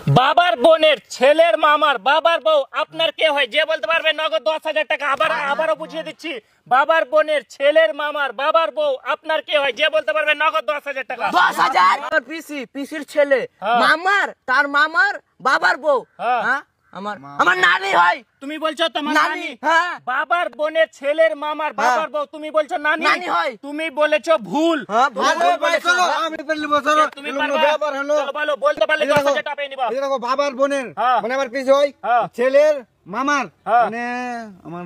বাবার বোনের ছেলের মামার বাবার বউ আপনার কে হয়? যে বলতে পারবে নগদ 10,000 টাকা। আবারও বুঝিয়ে দিচ্ছি, বাবার বোনের ছেলের মামার বাবার বউ আপনার কে হয়? যে বলতে পারবে নগদ 10,000 টাকা। 10,000 পিসির ছেলে মামার তার মামার বাবার বউ আমার নানি হয়। তুমি বলছো তোমার নানি? হ্যাঁ। বাবার বোনের ছেলের মামার বাবার বউ তুমি বলছো নানি হয়। তুমি বলেছো ভুল। তুমি বলো, বলতে পারলে 10,000 টাকা পেয়ে নিবা। দেখো বাবার বোনের মানে আমার পিসি হয়, ছেলের মামার মানে আমার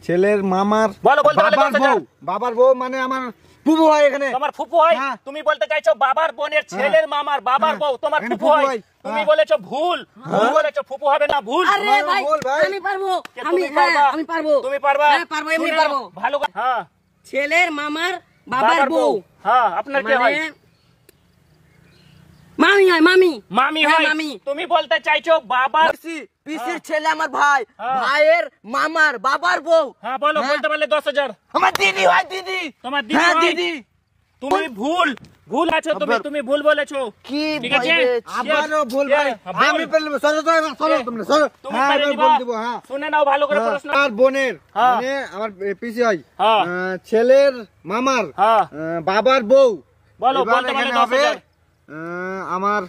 ছেলের মামার বলো, বলতে পারলে 10,000। বাবার বউ মানে আমার ফুফু হয়। এখানে তোমার ফুফু হয়। তুমি বলতে চাইছো বাবার বোনের ছেলের মামার বাবার বউ তোমার ফুফু হয়। তুমি বলেছো ভুল। ভুল বলেছো, ফুফু হবে না, ভুল। আরে ভাই আমি পারবো, আমি পারবো। তুমি পারবা? হ্যাঁ পারবো, এমনি পারবো। ভালো করে ছেলের মামার বাবার বউ আপনার কি হয়? মামি হয়, মামি হয়। মামি। তুমি বলতে চাইছো বাবার পিসির ছেলে আমার ভাই, ভাইয়ের মামার বাবার বউ। হ্যাঁ বলো, বলতে পারলে 10,000। আমার দিদি হয়, দিদি। তোমার দিদি হয়? দিদি। তুমি ভুল আছো, তুমি ভুল বলেছো। কি ঠিক আছে, আবারও ভুল ভাই। আমি বলবো চলো তোমরা চলো। তুমি হ্যাঁ পারে আমি নিবা। বল দিব। হ্যাঁ শুনে নাও ভালো করে প্রশ্ন। আমার বোনের মানে আমার পিসি হয়, ছেলের মামার বাবার বউ। বলো, এবার বলতে পারলে এখানে হবে 10,000। আমার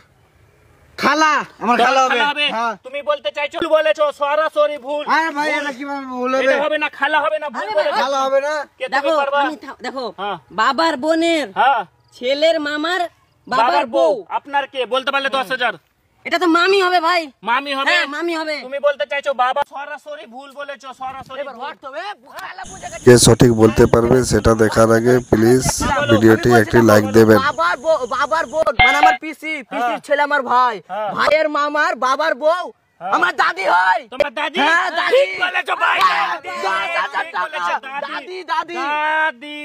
খালা, আমার খালা হবে। হ্যাঁ তুমি বলতে চাইছো ভুল বলেছো, সরাসরি ভুল। আরে ভাই এটা কিভাবে ভুল হবে? এটা হবে না, খালা হবে না, ভুল বলেছো। খালা হবে না। কে তুমি দেখো পারবা? দেখো বাবার বোনের হ্যাঁ ছেলের মামার বাবার বাবার বউ বউ। আপনার কে? বলতে পারলে 10,000। এটা তো মামি হবে ভাই। মামি হবে? হ্যাঁ মামি হবে। তুমি বলতে চাইছো বাবা, সরাসরি ভুল বলেছো, সরাসরি ভুল। কে সঠিক বলতে পারবে সেটা দেখার আগে প্লিজ ভিডিওটি একটি লাইক দেবেন। বাবার বোন মানে আমার পিসির ছেলে আমার ভাই, ভাইয়ের মামার বাবার বউ আমার দাদি হয়। তোমার দাদি? হ্যাঁ দাদি ঠিক বলেছো ভাই, দাদি দাদি দাদি।